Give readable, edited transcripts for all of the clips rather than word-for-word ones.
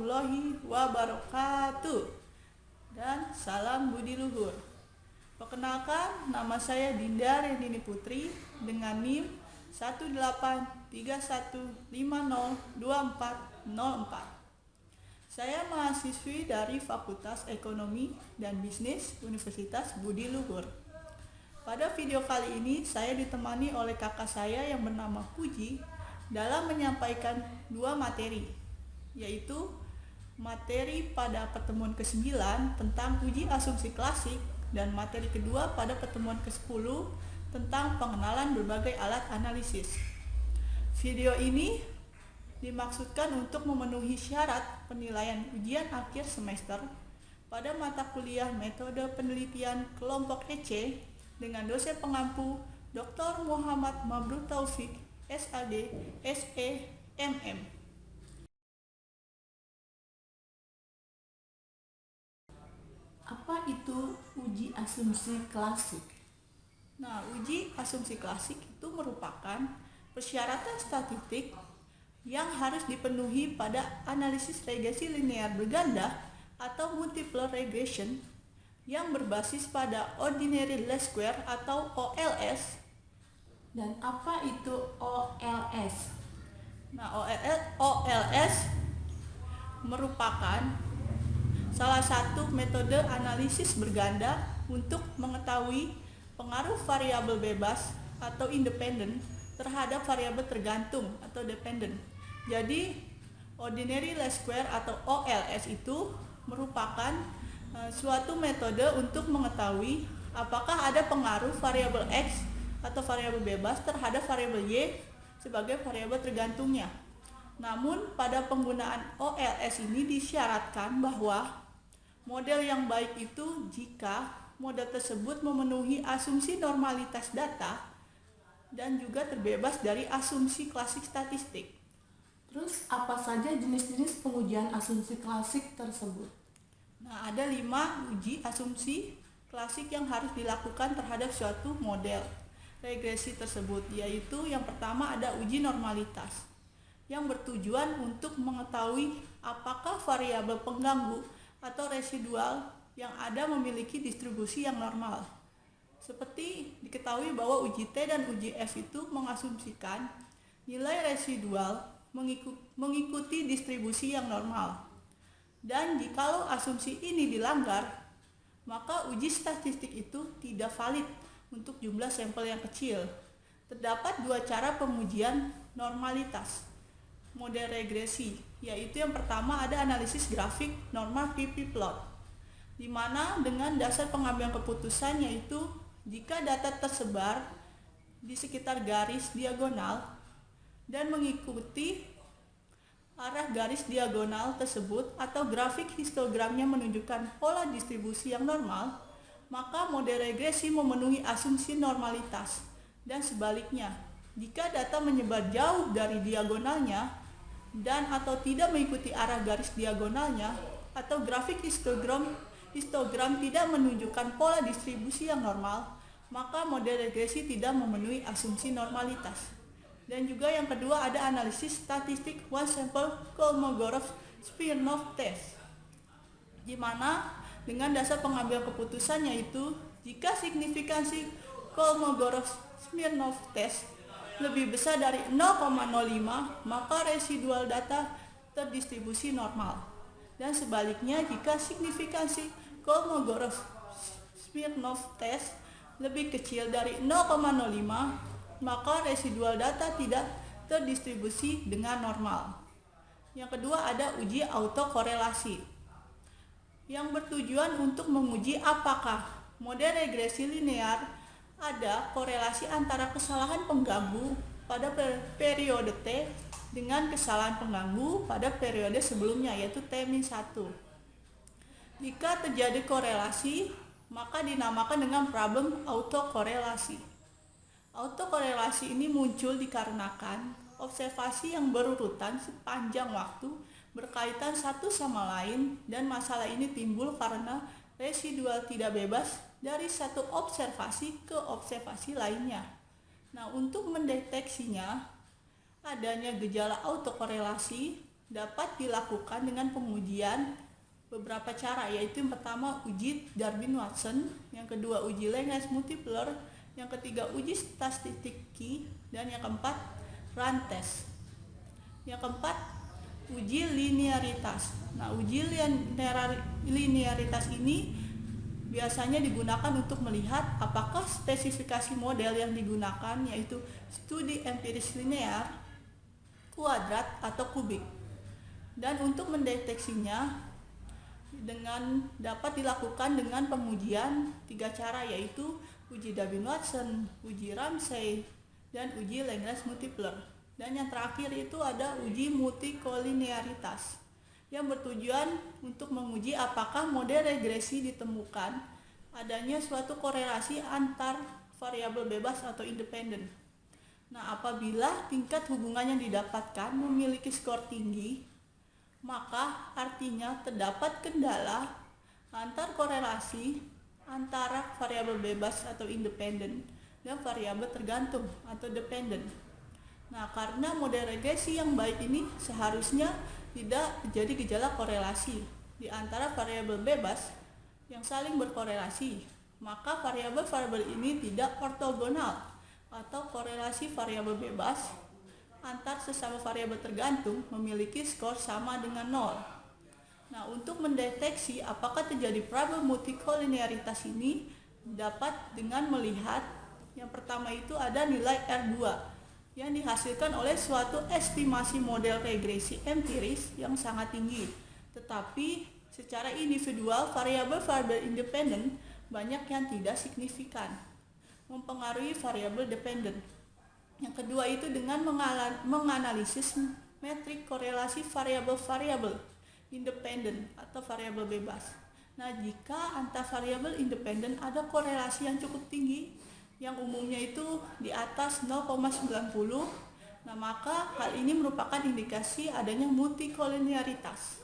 warahmatullahi wabarakatuh. Dan salam budi luhur. Perkenalkan, nama saya Dinda Renini Putri dengan NIM 18315024004. Saya mahasiswi dari Fakultas Ekonomi dan Bisnis Universitas Budi Luhur. Pada video kali ini saya ditemani oleh kakak saya yang bernama Puji dalam menyampaikan dua materi, yaitu materi pada pertemuan ke-9 tentang uji asumsi klasik dan materi kedua pada pertemuan ke-10 tentang pengenalan berbagai alat analisis. Video ini dimaksudkan untuk memenuhi syarat penilaian ujian akhir semester pada mata kuliah metode penelitian kelompok EC dengan dosen pengampu Dr. Muhammad Mabrur Taufik, SAD, SE, MM. Apa itu uji asumsi klasik? Nah, uji asumsi klasik itu merupakan persyaratan statistik yang harus dipenuhi pada analisis regresi linear berganda atau multiple regression yang berbasis pada ordinary least square atau OLS. Dan apa itu OLS? Nah, OLS merupakan salah satu metode analisis berganda untuk mengetahui pengaruh variabel bebas atau independen terhadap variabel tergantung atau dependent. Jadi, ordinary least square atau OLS itu merupakan suatu metode untuk mengetahui apakah ada pengaruh variabel X atau variabel bebas terhadap variabel Y sebagai variabel tergantungnya. Namun pada penggunaan OLS ini disyaratkan bahwa model yang baik itu jika model tersebut memenuhi asumsi normalitas data dan juga terbebas dari asumsi klasik statistik. Terus apa saja jenis-jenis pengujian asumsi klasik tersebut? Nah, ada 5 uji asumsi klasik yang harus dilakukan terhadap suatu model regresi tersebut, yaitu yang pertama ada uji normalitas yang bertujuan untuk mengetahui apakah variabel pengganggu atau residual yang ada memiliki distribusi yang normal. Seperti diketahui bahwa uji T dan uji F itu mengasumsikan nilai residual mengikuti distribusi yang normal. Dan jikalau asumsi ini dilanggar, maka uji statistik itu tidak valid untuk jumlah sampel yang kecil. Terdapat 2 cara pengujian normalitas model regresi, yaitu yang pertama ada analisis grafik normal PP plot, di mana dengan dasar pengambilan keputusan yaitu jika data tersebar di sekitar garis diagonal dan mengikuti arah garis diagonal tersebut atau grafik histogramnya menunjukkan pola distribusi yang normal, maka model regresi memenuhi asumsi normalitas. Dan sebaliknya, jika data menyebar jauh dari diagonalnya dan atau tidak mengikuti arah garis diagonalnya atau grafik histogram tidak menunjukkan pola distribusi yang normal, maka model regresi tidak memenuhi asumsi normalitas. Dan juga yang kedua ada analisis statistik one sample Kolmogorov-Smirnov test, di mana dengan dasar pengambilan keputusan yaitu jika signifikansi Kolmogorov-Smirnov test lebih besar dari 0,05 maka residual data terdistribusi normal. Dan sebaliknya jika signifikansi Kolmogorov-Smirnov test lebih kecil dari 0,05 maka residual data tidak terdistribusi dengan normal. Yang kedua ada uji autokorelasi yang bertujuan untuk menguji apakah model regresi linear ada korelasi antara kesalahan pengganggu pada periode T dengan kesalahan pengganggu pada periode sebelumnya yaitu T-1. Jika terjadi korelasi, maka dinamakan dengan problem autokorelasi. Autokorelasi ini muncul dikarenakan observasi yang berurutan sepanjang waktu berkaitan satu sama lain, dan masalah ini timbul karena residual tidak bebas dari satu observasi ke observasi lainnya. Nah, untuk mendeteksinya adanya gejala autokorelasi, dapat dilakukan dengan pengujian beberapa cara, yaitu yang pertama uji Darwin-Watson, yang kedua uji Lagrange-Multiplier, yang ketiga uji statistiki, dan yang keempat run test. Yang keempat uji linearitas. Nah, uji linearitas ini biasanya digunakan untuk melihat apakah spesifikasi model yang digunakan, yaitu studi empiris linear, kuadrat, atau kubik. Dan untuk mendeteksinya dapat dilakukan dengan pengujian 3 cara, yaitu uji Darwin-Watson, uji Ramsey, dan uji Lagrange-Multiplier. Dan yang terakhir itu ada uji multikolinearitas yang bertujuan untuk menguji apakah model regresi ditemukan adanya suatu korelasi antar variabel bebas atau independen. Nah, apabila tingkat hubungan yang didapatkan memiliki skor tinggi, maka artinya terdapat kendala antar korelasi antara variabel bebas atau independen dan variabel tergantung atau dependen. Nah, karena model regresi yang baik ini seharusnya tidak terjadi gejala korelasi di antara variabel bebas yang saling berkorelasi, maka variabel-variabel ini tidak ortogonal atau korelasi variabel bebas antar sesama variabel tergantung memiliki skor sama dengan 0. Nah, untuk mendeteksi apakah terjadi problem multikolinearitas ini dapat dengan melihat yang pertama itu ada nilai R2 yang dihasilkan oleh suatu estimasi model regresi empiris yang sangat tinggi. Tetapi secara individual variabel-variabel independen banyak yang tidak signifikan mempengaruhi variabel dependen. Yang kedua itu dengan menganalisis metrik korelasi variabel-variabel independen atau variabel bebas. Nah, jika antar variabel independen ada korelasi yang cukup tinggi, yang umumnya itu di atas 0,90, nah maka hal ini merupakan indikasi adanya multikolinearitas.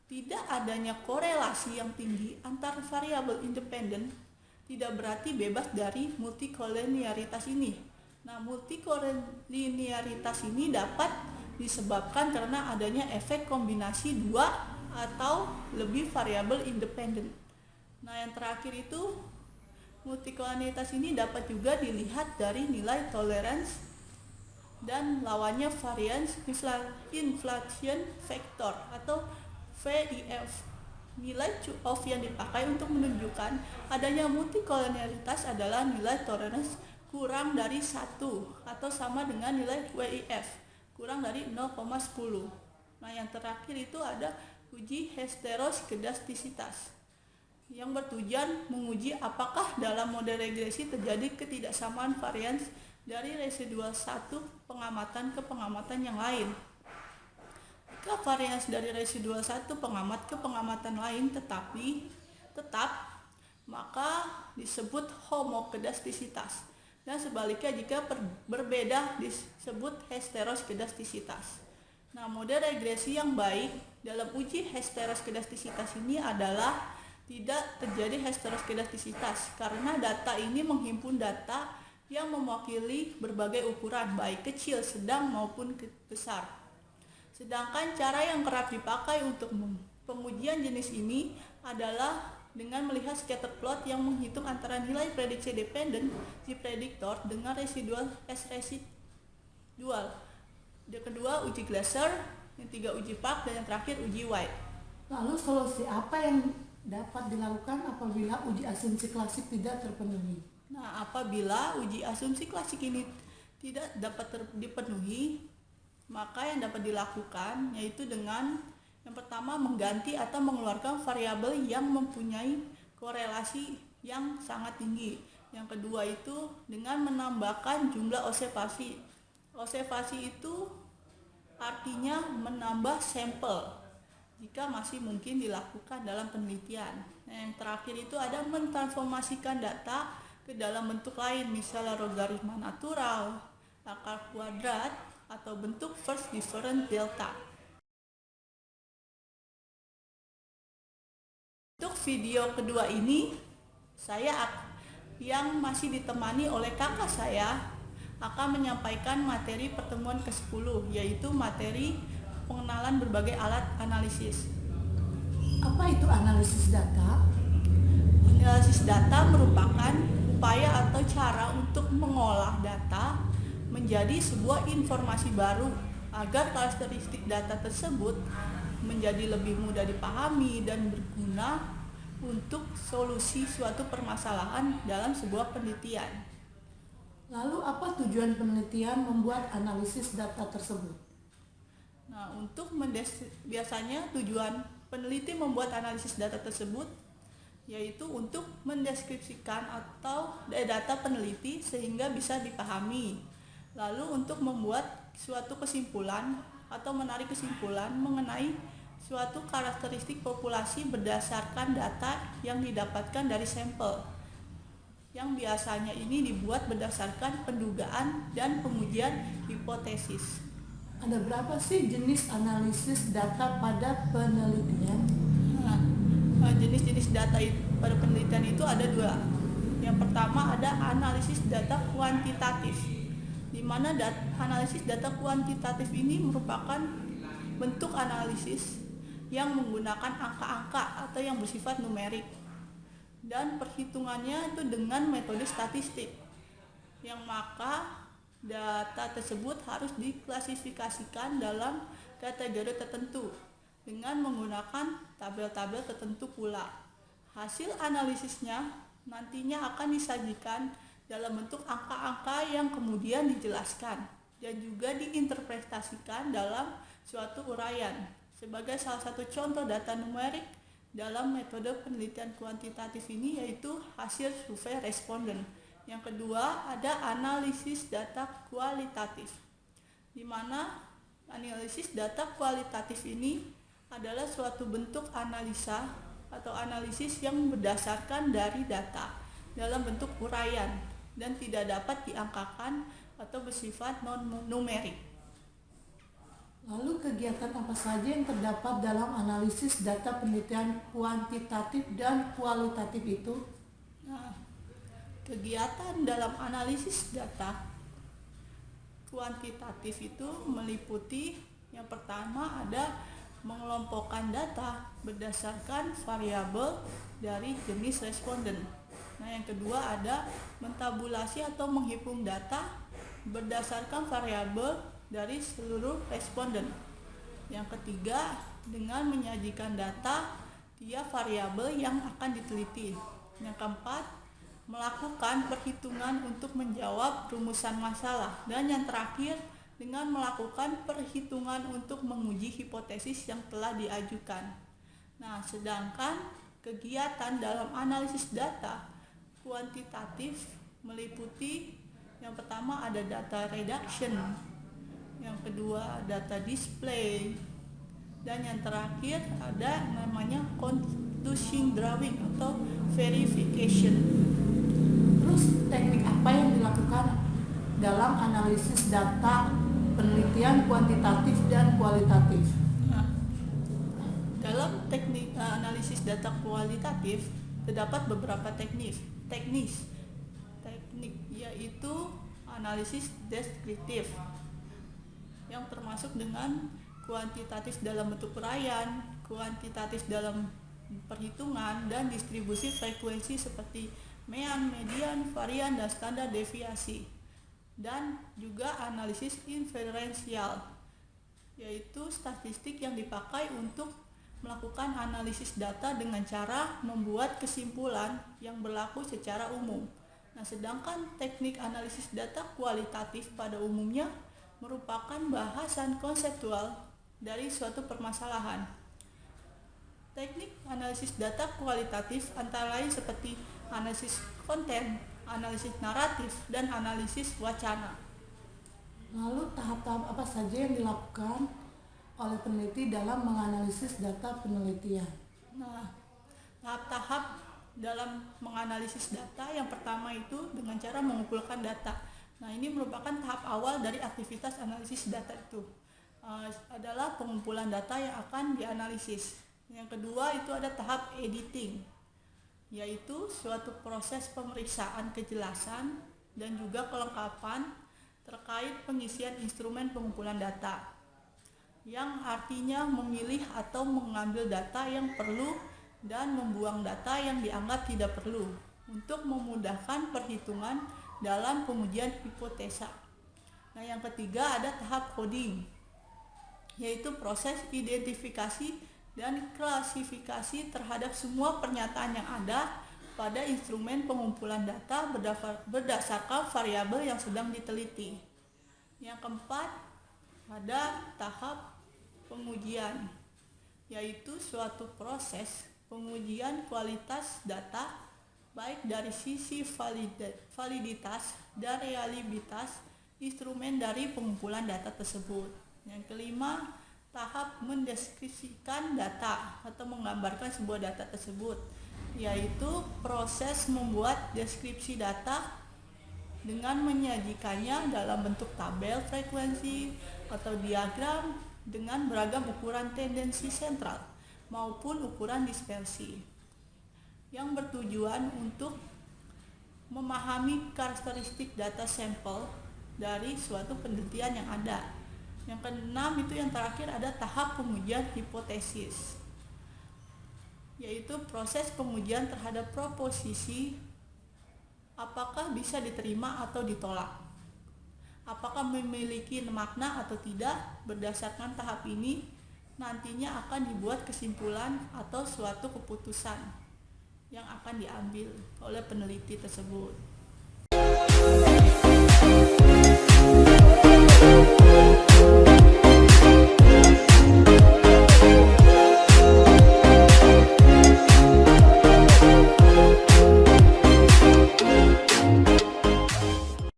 Tidak adanya korelasi yang tinggi antar variabel independen tidak berarti bebas dari multikolinearitas ini. Nah, multikolinearitas ini dapat disebabkan karena adanya efek kombinasi 2 atau lebih variabel independen. Nah, yang terakhir itu multikolinearitas ini dapat juga dilihat dari nilai tolerance dan lawannya variance inflation factor atau VIF. Nilai Q-off yang dipakai untuk menunjukkan adanya multikolinearitas adalah nilai tolerance kurang dari 1 atau sama dengan nilai WIF kurang dari 0,10. Nah, yang terakhir itu ada uji heteroskedastisitas yang bertujuan menguji apakah dalam model regresi terjadi ketidaksamaan varians dari residual satu pengamatan ke pengamatan yang lain. Jika varians dari residual satu pengamat ke pengamatan lain tetap, maka disebut homokedastisitas. Dan sebaliknya jika berbeda disebut heteroskedastisitas. Nah, model regresi yang baik dalam uji heteroskedastisitas ini adalah tidak terjadi heteroskedastisitas karena data ini menghimpun data yang mewakili berbagai ukuran baik kecil, sedang maupun besar. Sedangkan cara yang kerap dipakai untuk pengujian jenis ini adalah dengan melihat scatter plot yang menghitung antara nilai prediksi dependen G predictor dengan residual S residual. Yang kedua uji Glaser, yang tiga uji Park, dan yang terakhir uji White. Lalu solusi apa yang dapat dilakukan apabila uji asumsi klasik tidak terpenuhi? Nah, apabila uji asumsi klasik ini tidak dapat dipenuhi, maka yang dapat dilakukan yaitu dengan yang pertama mengganti atau mengeluarkan variabel yang mempunyai korelasi yang sangat tinggi. Yang kedua itu dengan menambahkan jumlah observasi. Observasi itu artinya menambah sampel jika masih mungkin dilakukan dalam penelitian. Nah, yang terakhir itu ada mentransformasikan data ke dalam bentuk lain, misalnya logaritma natural, akar kuadrat, atau bentuk first difference delta. Untuk video kedua ini, saya yang masih ditemani oleh kakak saya akan menyampaikan materi pertemuan ke-10, yaitu materi pengenalan berbagai alat analisis. Apa itu analisis data? Analisis data merupakan upaya atau cara untuk mengolah data menjadi sebuah informasi baru agar karakteristik data tersebut menjadi lebih mudah dipahami dan berguna untuk solusi suatu permasalahan dalam sebuah penelitian. Lalu apa tujuan penelitian membuat analisis data tersebut? Nah, biasanya tujuan peneliti membuat analisis data tersebut yaitu untuk mendeskripsikan atau data peneliti sehingga bisa dipahami. Lalu untuk membuat suatu kesimpulan atau menarik kesimpulan mengenai suatu karakteristik populasi berdasarkan data yang didapatkan dari sampel. Yang biasanya ini dibuat berdasarkan pendugaan dan pengujian hipotesis. Ada berapa sih jenis analisis data pada penelitian? Jenis-jenis data pada penelitian itu ada dua. Yang pertama ada analisis data kuantitatif, di mana analisis data kuantitatif ini merupakan bentuk analisis yang menggunakan angka-angka atau yang bersifat numerik, dan perhitungannya itu dengan metode statistik, yang maka data tersebut harus diklasifikasikan dalam kategori tertentu dengan menggunakan tabel-tabel tertentu pula. Hasil analisisnya nantinya akan disajikan dalam bentuk angka-angka yang kemudian dijelaskan dan juga diinterpretasikan dalam suatu uraian. Sebagai salah satu contoh data numerik dalam metode penelitian kuantitatif ini yaitu hasil survei responden. Yang kedua ada analisis data kualitatif, di mana analisis data kualitatif ini adalah suatu bentuk analisa atau analisis yang berdasarkan dari data dalam bentuk uraian dan tidak dapat diangkakan atau bersifat non-numerik. Lalu kegiatan apa saja yang terdapat dalam analisis data penelitian kuantitatif dan kualitatif itu? Nah, kegiatan dalam analisis data kuantitatif itu meliputi yang pertama ada mengelompokkan data berdasarkan variabel dari jenis responden. Nah, yang kedua ada mentabulasi atau menghitung data berdasarkan variabel dari seluruh responden. Yang ketiga dengan menyajikan data tiap variabel yang akan diteliti. Yang keempat melakukan perhitungan untuk menjawab rumusan masalah, dan yang terakhir dengan melakukan perhitungan untuk menguji hipotesis yang telah diajukan. Nah, sedangkan kegiatan dalam analisis data kuantitatif meliputi yang pertama ada data reduction, yang kedua data display, dan yang terakhir ada namanya conclusion drawing atau verification. Terus teknik apa yang dilakukan dalam analisis data penelitian kuantitatif dan kualitatif? Nah, dalam teknik analisis data kualitatif terdapat beberapa teknik yaitu analisis deskriptif yang termasuk dengan kuantitatif dalam bentuk uraian, kuantitatif dalam perhitungan, dan distribusi frekuensi seperti mean, median, varian, dan standar deviasi. Dan juga analisis inferensial, yaitu statistik yang dipakai untuk melakukan analisis data dengan cara membuat kesimpulan yang berlaku secara umum. Nah, sedangkan teknik analisis data kualitatif pada umumnya merupakan bahasan konseptual dari suatu permasalahan. Teknik analisis data kualitatif antara lain seperti analisis konten, analisis naratif, dan analisis wacana. Lalu tahap-tahap apa saja yang dilakukan oleh peneliti dalam menganalisis data penelitian? Nah, tahap-tahap dalam menganalisis data yang pertama itu dengan cara mengumpulkan data. Nah, ini merupakan tahap awal dari aktivitas analisis data itu. Adalah pengumpulan data yang akan dianalisis. Yang kedua itu ada tahap editing, yaitu suatu proses pemeriksaan kejelasan dan juga kelengkapan terkait pengisian instrumen pengumpulan data. yang artinya memilih atau mengambil data yang perlu dan membuang data yang dianggap tidak perlu untuk memudahkan perhitungan dalam pengujian hipotesa. Nah, yang ketiga ada tahap coding, yaitu proses identifikasi dan klasifikasi terhadap semua pernyataan yang ada pada instrumen pengumpulan data berdasarkan variabel yang sedang diteliti. Yang keempat, ada tahap pengujian, yaitu suatu proses pengujian kualitas data baik dari sisi validitas dan reliabilitas instrumen dari pengumpulan data tersebut. Yang kelima, tahap mendeskripsikan data atau menggambarkan sebuah data tersebut, yaitu proses membuat deskripsi data dengan menyajikannya dalam bentuk tabel frekuensi atau diagram dengan beragam ukuran tendensi sentral maupun ukuran dispersi yang bertujuan untuk memahami karakteristik data sampel dari suatu penelitian yang ada. Yang keenam itu yang terakhir ada tahap pengujian hipotesis, yaitu proses pengujian terhadap proposisi apakah bisa diterima atau ditolak, apakah memiliki makna atau tidak. Berdasarkan tahap ini nantinya akan dibuat kesimpulan atau suatu keputusan yang akan diambil oleh peneliti tersebut.